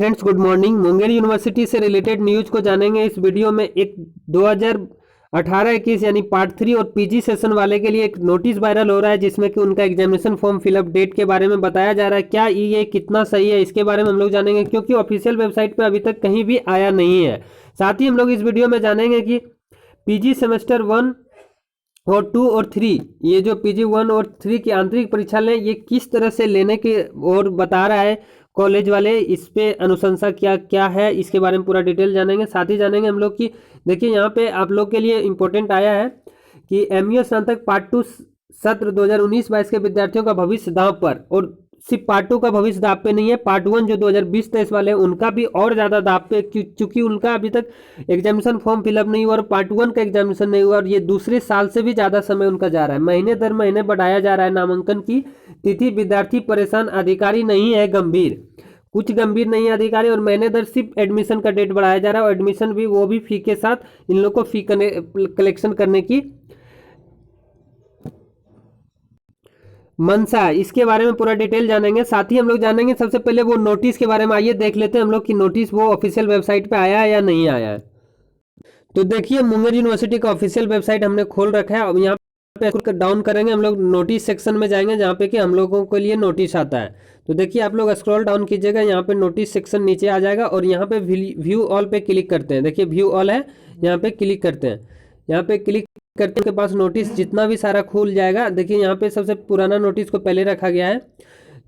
Friends, good morning. Munger university से related news को जानेंगे इस वीडियो में। एक 2018-21 यानी पार्ट 3 और पीजी सेशन वाले के लिए एक नोटिस वायरल हो रहा है, जिसमें कि उनका एग्जामिनेशन फॉर्म फिलअप डेट के बारे में बताया जा रहा है। क्या ये कितना सही है, इसके बारे में हम लोग जानेंगे, क्योंकि ऑफिशियल वेबसाइट पर अभी तक कहीं भी आया नहीं है। साथ ही हम लोग इस वीडियो में जानेंगे कि पीजी सेमेस्टर 1 और 2 और 3, ये जो पीजी 1 और 3 की आंतरिक परीक्षा लें, ये किस तरह से लेने की और बता रहा है कॉलेज वाले। इस पे अनुशंसा क्या क्या है, इसके बारे में पूरा डिटेल जानेंगे। साथ ही जानेंगे हम लोग कि देखिए यहाँ पे आप लोग के लिए इम्पोर्टेंट आया है कि एमईओ स्नातक पार्ट 2 सत्र 2019-22 के विद्यार्थियों का भविष्य दांव पर। और सिर्फ पार्ट 2 का भविष्य दांव पे नहीं है, पार्ट 1 जो 2020-23 वाले हैं उनका भी और ज़्यादा दांव पे, क्योंकि उनका अभी तक एग्जामिनेशन फॉर्म फिलअप नहीं हुआ और पार्ट 1 का एग्जामिनेशन नहीं हुआ, और ये दूसरे साल से भी ज़्यादा समय उनका जा रहा है। महीने दर महीने बढ़ाया जा रहा है नामांकन की तिथि। विद्यार्थी परेशान, अधिकारी नहीं है गंभीर, कुछ गंभीर नहीं है अधिकारी, और महीने दर सिर्फ एडमिशन का डेट बढ़ाया जा रहा है, और एडमिशन भी वो भी फी के साथ। इन लोग को फी कलेक्शन करने की मनसा, इसके बारे में पूरा डिटेल जानेंगे। साथ ही हम लोग जानेंगे सबसे पहले वो नोटिस के बारे में। आइए देख लेते हैं हम लोग कि नोटिस वो ऑफिशियल वेबसाइट पे आया है या नहीं आया है। तो देखिए, मुंगेर यूनिवर्सिटी का ऑफिशियल वेबसाइट हमने खोल रखा है। अब यहाँ पे डाउन करेंगे, हम लोग नोटिस सेक्शन में जाएंगे, जहाँ पे कि हम लोगों के लिए नोटिस आता है। तो देखिए, आप लोग स्क्रॉल डाउन कीजिएगा, यहाँ पे नोटिस सेक्शन नीचे आ जाएगा, और यहाँ पे व्यू ऑल पे क्लिक करते हैं। देखिए व्यू ऑल है, यहाँ पे क्लिक करते हैं। यहाँ पे क्लिक करते के पास नोटिस जितना भी सारा खुल जाएगा। देखिए यहाँ पे सबसे पुराना नोटिस को पहले रखा गया है,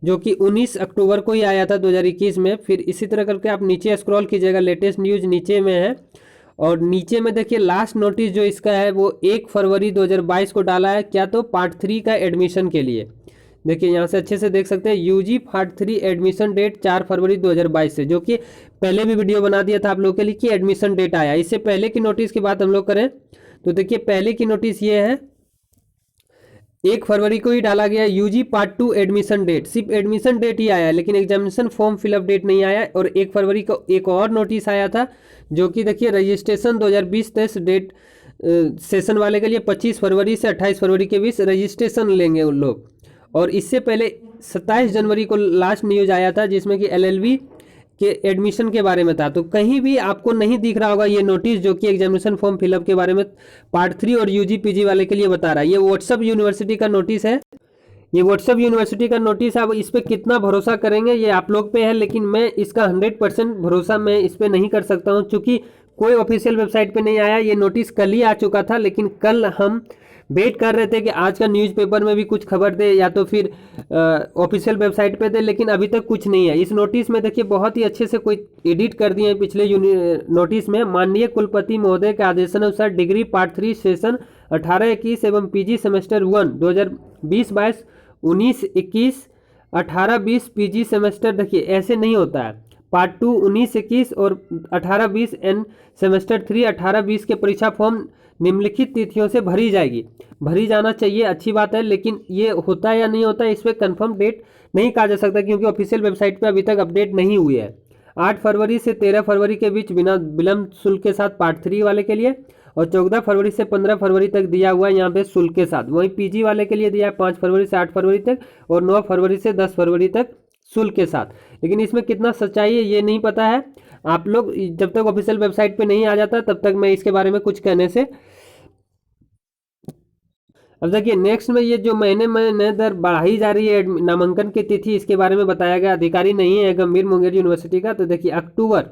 जो कि 19 अक्टूबर को ही आया था 2021 में। फिर इसी तरह करके आप नीचे स्क्रॉल कीजिएगा, लेटेस्ट न्यूज़ नीचे में है, और नीचे में देखिए लास्ट नोटिस जो इसका है वो 1 फरवरी 2022 को डाला है। क्या? तो पार्ट 3 का एडमिशन के लिए। देखिए यहाँ से अच्छे से देख सकते हैं, यूजी पार्ट 3 एडमिशन डेट 4 फरवरी 2022 से, जो कि पहले भी वीडियो बना दिया था आप लोगों के लिए कि एडमिशन डेट आया। इससे पहले की नोटिस की बात हम लोग करें तो देखिए पहले की नोटिस ये है, 1 फरवरी को ही डाला गया यूजी पार्ट 2 एडमिशन डेट। सिर्फ एडमिशन डेट ही आया है, लेकिन एग्जामिनेशन फॉर्म फिलअप डेट नहीं आया। और 1 फरवरी को एक और नोटिस आया था, जो कि देखिए रजिस्ट्रेशन 2020-23 डेट सेशन वाले के लिए 25 फरवरी से 28 फरवरी के बीच रजिस्ट्रेशन लेंगे उन लोग। और इससे पहले 27 जनवरी को लास्ट न्यूज आया था, जिसमें कि एलएलबी के एडमिशन के बारे में था। तो कहीं भी आपको नहीं दिख रहा होगा ये नोटिस, जो कि एग्जामिनेशन फॉर्म फिलअप के बारे में पार्ट 3 और यूजी पीजी वाले के लिए बता रहा है। ये व्हाट्सएप यूनिवर्सिटी का नोटिस है, ये व्हाट्सएप यूनिवर्सिटी का नोटिस है। अब इस पर कितना भरोसा करेंगे ये आप लोग पे है, लेकिन मैं इसका 100% भरोसा मैं इस पर नहीं कर सकता हूँ, क्योंकि कोई ऑफिशियल वेबसाइट पे नहीं आया। ये नोटिस कल ही आ चुका था, लेकिन कल हम वेट कर रहे थे कि आज का न्यूज़पेपर में भी कुछ खबर दे या तो फिर ऑफिशियल वेबसाइट पे दे, लेकिन अभी तक कुछ नहीं है। इस नोटिस में देखिए बहुत ही अच्छे से कोई एडिट कर दिए हैं पिछले नोटिस में। माननीय कुलपति महोदय के आदेशानुसार डिग्री पार्ट 3 सेशन 18-21 एवं पीजी सेमेस्टर 1 2020-22, 19-21, 18-20 पीजी सेमेस्टर। देखिए ऐसे नहीं होता है, पार्ट 2 19-21 और 18-20 एंड सेमेस्टर 3 18-20 के परीक्षा फॉर्म निम्नलिखित तिथियों से भरी जाएगी। भरी जाना चाहिए, अच्छी बात है, लेकिन ये होता है या नहीं होता है इस पर कंफर्म डेट नहीं कहा जा सकता, क्योंकि ऑफिशियल वेबसाइट पे अभी तक अपडेट नहीं हुई है। 8 फरवरी से 13 फरवरी के बीच बिना विलंब शुल्क के साथ पार्ट 3 वाले के लिए, और 14 फरवरी से 15 फरवरी तक दिया हुआ है यहाँ पे शुल्क के साथ। वहीं पीजी वाले के लिए दिया है 5 फरवरी से 8 फरवरी तक, और 9 फरवरी से 10 फरवरी तक शुल्क के साथ। लेकिन इसमें कितना सच्चाई है ये नहीं पता है। आप लोग जब तक ऑफिशियल वेबसाइट पे नहीं आ जाता तब तक मैं इसके बारे में कुछ कहने से। अब देखिए नेक्स्ट में ये जो महीने दर बढ़ाई जा रही है नामांकन की तिथि, इसके बारे में बताया गया। अधिकारी नहीं है गंभीर मुंगेर यूनिवर्सिटी का। तो देखिए अक्टूबर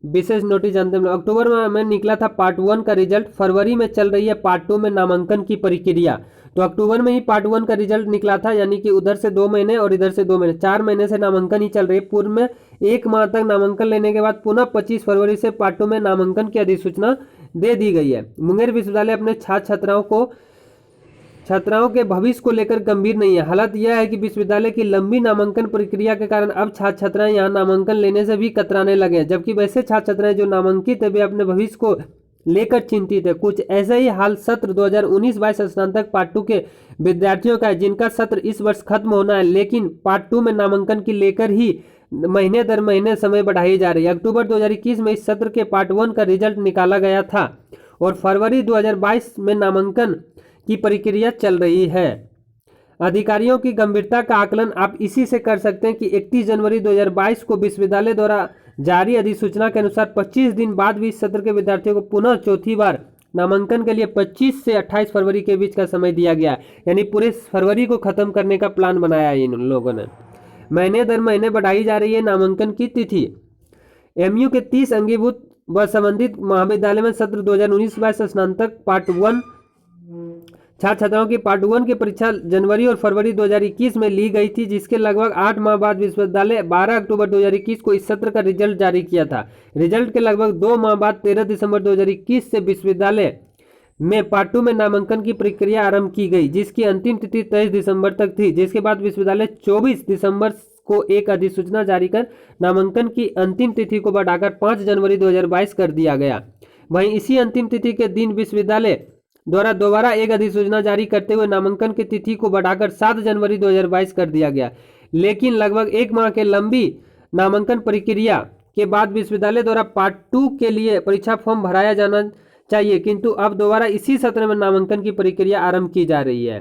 विशेष नोटिस जानते हैं, अक्टूबर में निकला था पार्ट 1 का रिजल्ट, फरवरी में चल रही है पार्ट 2 में नामांकन की प्रक्रिया। तो अक्टूबर में ही पार्ट 1 का रिजल्ट निकला था, यानी कि उधर से 2 महीने और इधर से 2 महीने, 4 महीने से नामांकन ही चल रही है। पूर्व में 1 माह तक नामांकन लेने के बाद पुनः 25 फरवरी से पार्ट 2 में नामांकन की अधिसूचना दे दी गई है। मुंगेर विश्वविद्यालय अपने छात्राओं के भविष्य को लेकर गंभीर नहीं है। हालत यह है कि विश्वविद्यालय की लंबी नामांकन प्रक्रिया के कारण अब छात्र छात्राएं यहां नामांकन लेने से भी कतराने लगे हैं, जबकि वैसे छात्र छात्राएं जो नामांकित है वे अपने भविष्य को लेकर चिंतित है। कुछ ऐसा ही हाल सत्र 2019-22 स्नातक पार्ट 2 के विद्यार्थियों का है, जिनका सत्र इस वर्ष खत्म होना है, लेकिन पार्ट 2 में नामांकन की लेकर ही महीने दर महीने समय बढ़ाई जा रही है। अक्टूबर 2021 में इस सत्र के पार्ट 1 का रिजल्ट निकाला गया था, और फरवरी 2022 में नामांकन की प्रक्रिया चल रही है। अधिकारियों की गंभीरता का आकलन आप इसी से कर सकते हैं कि 31 जनवरी 2022 को विश्वविद्यालय द्वारा जारी अधिसूचना के अनुसार 25 दिन बाद भी इस सत्र के विद्यार्थियों को पुनः चौथी बार नामांकन के लिए 25 से 28 फरवरी के बीच का समय दिया गया, यानी पूरे फरवरी को खत्म करने का प्लान बनाया है इन लोगों ने। महीने दर महीने बढ़ाई जा रही है नामांकन की तिथि। एमयू के 30 अंगीभूत व संबंधित महाविद्यालय में सत्र 2019-22 स्नातक पार्ट 1 छात्र छात्राओं की पार्ट 1 की परीक्षा जनवरी और फरवरी 2021 में ली गई थी, जिसके लगभग 8 माह बाद विश्वविद्यालय 12 अक्टूबर 2021 को इस सत्र का रिजल्ट जारी किया था। रिजल्ट के लगभग 2 माह बाद 13 दिसंबर 2021 से विश्वविद्यालय में पार्ट 2 में नामांकन की प्रक्रिया आरंभ की गई, जिसकी अंतिम तिथि 23 दिसंबर तक थी, जिसके बाद विश्वविद्यालय 24 दिसंबर को एक अधिसूचना जारी कर नामांकन की अंतिम तिथि को बढ़ाकर 5 जनवरी 2022 कर दिया गया। वहीं इसी अंतिम तिथि के दिन विश्वविद्यालय द्वारा दोबारा एक अधिसूचना जारी करते हुए नामांकन की तिथि को बढ़ाकर 7 जनवरी 2022 कर दिया गया। लेकिन लगभग 1 माह के लंबी नामांकन प्रक्रिया के बाद विश्वविद्यालय द्वारा पार्ट 2 के लिए परीक्षा फॉर्म भराया जाना चाहिए, किंतु अब दोबारा इसी सत्र में नामांकन की प्रक्रिया आरंभ की जा रही है।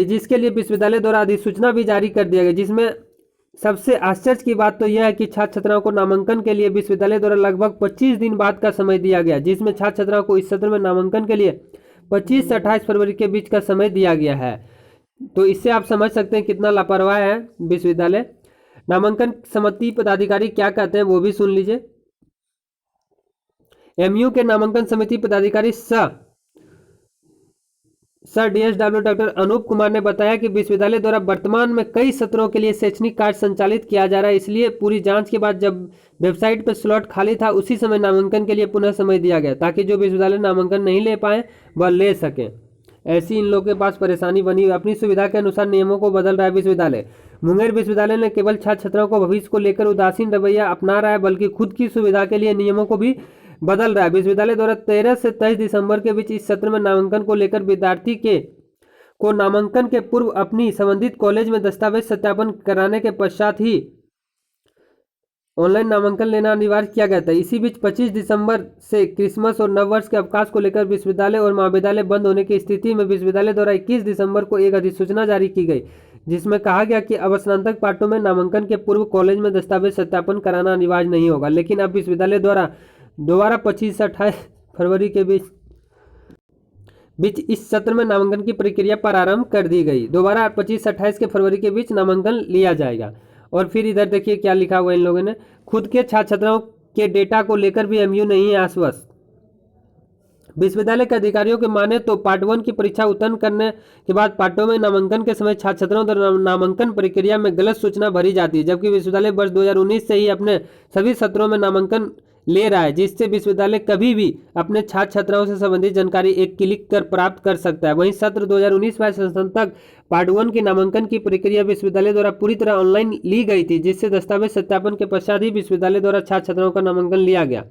जिसके लिए विश्वविद्यालय द्वारा अधिसूचना भी जारी कर दिया गया, जिसमें सबसे आश्चर्य की बात तो यह है कि छात्र छात्राओं को नामांकन के लिए विश्वविद्यालय द्वारा लगभग 25 दिन बाद का समय दिया गया, जिसमें छात्र छात्राओं को इस सत्र में नामांकन के लिए 25 से 28 फरवरी के बीच का समय दिया गया है। तो इससे आप समझ सकते हैं कितना लापरवाह है विश्वविद्यालय। नामांकन समिति पदाधिकारी क्या कहते हैं वो भी सुन लीजिए। एमयू के नामांकन समिति पदाधिकारी sir DSW doctor Anup Kumar ने बताया कि विश्वविद्यालय द्वारा वर्तमान में कई सत्रों के लिए शैक्षणिक कार्य संचालित किया जा रहा है, इसलिए पूरी जांच के बाद जब वेबसाइट पर स्लॉट खाली था उसी समय नामांकन के लिए पुनः समय दिया गया, ताकि जो विश्वविद्यालय नामांकन नहीं ले पाए वह ले सकें। ऐसी इन लोगों के पास परेशानी बनी। अपनी सुविधा के अनुसार नियमों को बदल रहा है विश्वविद्यालय। मुंगेर विश्वविद्यालय ने केवल छात्र छात्राओं को भविष्य को लेकर उदासीन रवैया अपना रहा है, बल्कि खुद की सुविधा के लिए नियमों को भी बदल रहा है। विश्वविद्यालय द्वारा 13 से 23 दिसंबर के बीच इस सत्र में नामांकन को लेकर विद्यार्थी को नामांकन के पूर्व अपनी संबंधित कॉलेज में दस्तावेज सत्यापन कराने के पश्चात ही ऑनलाइन नामांकन लेना अनिवार्य किया गया था। इसी बीच 25 दिसंबर से क्रिसमस और नववर्ष के अवकाश को लेकर विश्वविद्यालय और महाविद्यालय बंद होने की स्थिति में विश्वविद्यालय द्वारा 21 दिसंबर को एक अधिसूचना जारी की गई, जिसमें कहा गया कि अब स्नातक पाठों में नामांकन के पूर्व कॉलेज में दस्तावेज सत्यापन कराना अनिवार्य नहीं होगा। लेकिन अब विश्वविद्यालय द्वारा दोबारा 25 से 28 फरवरी के बीच इस सत्र में नामांकन की प्रक्रिया प्रारंभ कर दी गई। दोबारा 25 से 28 के फरवरी के बीच नामांकन लिया जाएगा। और फिर इधर देखिए क्या लिखा हुआ है इन लोगों ने। खुद के छात्र छात्राओं के डेटा को लेकर भी एमयू नहीं है आश्वस्त। विश्वविद्यालय के अधिकारियों के माने तो पार्ट 1 की परीक्षा उत्तीर्ण करने के बाद पार्टों में नामांकन के समय छात्र छात्राओं द्वारा नामांकन प्रक्रिया में गलत सूचना भरी जाती है, जबकि विश्वविद्यालय वर्ष 2019 से ही अपने सभी सत्रों में नामांकन ले रहा है, जिससे विश्वविद्यालय कभी भी अपने छात्र छात्राओं से संबंधित जानकारी एक क्लिक कर प्राप्त कर सकता है। वहीं सत्र 2019-22 स्नातक पार्ट 1 की नामांकन की प्रक्रिया विश्वविद्यालय द्वारा पूरी तरह ऑनलाइन ली गई थी, जिससे दस्तावेज सत्यापन के पश्चात ही विश्वविद्यालय द्वारा छात्र छात्राओं का नामांकन लिया गया।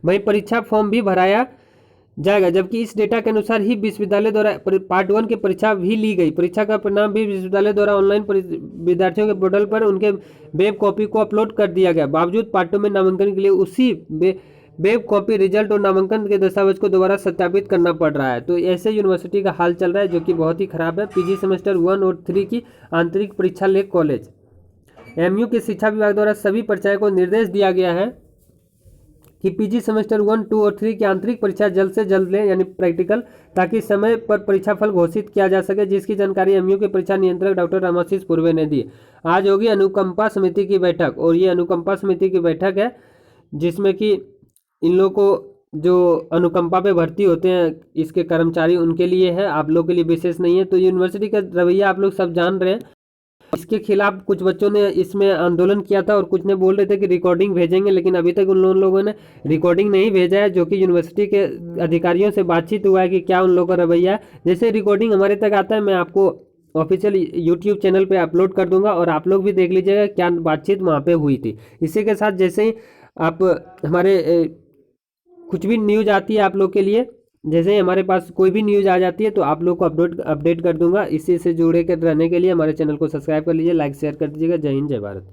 वहीं परीक्षा फॉर्म भी भराया जाएगा, जबकि इस डेटा के अनुसार ही विश्वविद्यालय द्वारा पार्ट 1 की परीक्षा भी ली गई। परीक्षा का परिणाम भी विश्वविद्यालय द्वारा ऑनलाइन विद्यार्थियों के पोर्टल पर उनके वेब कॉपी को अपलोड कर दिया गया। बावजूद पार्ट 2 में नामांकन के लिए उसी वेब कॉपी रिजल्ट और नामांकन के दस्तावेज को दोबारा सत्यापित करना पड़ रहा है। तो ऐसे यूनिवर्सिटी का हाल चल रहा है, जो कि बहुत ही खराब है। PG सेमेस्टर 1 और 3 की आंतरिक परीक्षा ले कॉलेज। एमयू के शिक्षा विभाग द्वारा सभी परीक्षाओं को निर्देश दिया गया है कि PG सेमेस्टर 1, 2 और 3 की आंतरिक परीक्षा जल्द से जल्द लें, यानी प्रैक्टिकल, ताकि समय पर परीक्षा फल घोषित किया जा सके, जिसकी जानकारी एमयू के परीक्षा नियंत्रक डॉक्टर रामाशीष पूर्वे ने दी। आज होगी अनुकंपा समिति की बैठक, और ये अनुकंपा समिति की बैठक है जिसमें कि इन लोगों को जो अनुकंपा पे भर्ती होते हैं इसके कर्मचारी, उनके लिए है, आप लोग के लिए विशेष नहीं है। तो यूनिवर्सिटी का रवैया आप लोग सब जान रहे हैं। इसके खिलाफ कुछ बच्चों ने इसमें आंदोलन किया था और कुछ ने बोल रहे थे कि रिकॉर्डिंग भेजेंगे, लेकिन अभी तक उन लोगों ने रिकॉर्डिंग नहीं भेजा है, जो कि यूनिवर्सिटी के अधिकारियों से बातचीत हुआ है कि क्या उन लोगों का रवैया है। जैसे रिकॉर्डिंग हमारे तक आता है मैं आपको ऑफिशियल यूट्यूब चैनल पे अपलोड कर दूंगा, और आप लोग भी देख लीजिएगा क्या बातचीत वहाँ पे हुई थी। इसी के साथ जैसे ही आप हमारे कुछ भी न्यूज़ आती है आप लोग के लिए, जैसे ही हमारे पास कोई भी न्यूज़ आ जाती है तो आप लोग को अपडेट कर दूंगा। इसी से जुड़े कर रहने के लिए हमारे चैनल को सब्सक्राइब कर लीजिए, लाइक शेयर कर दीजिएगा। जय हिंद, जय भारत।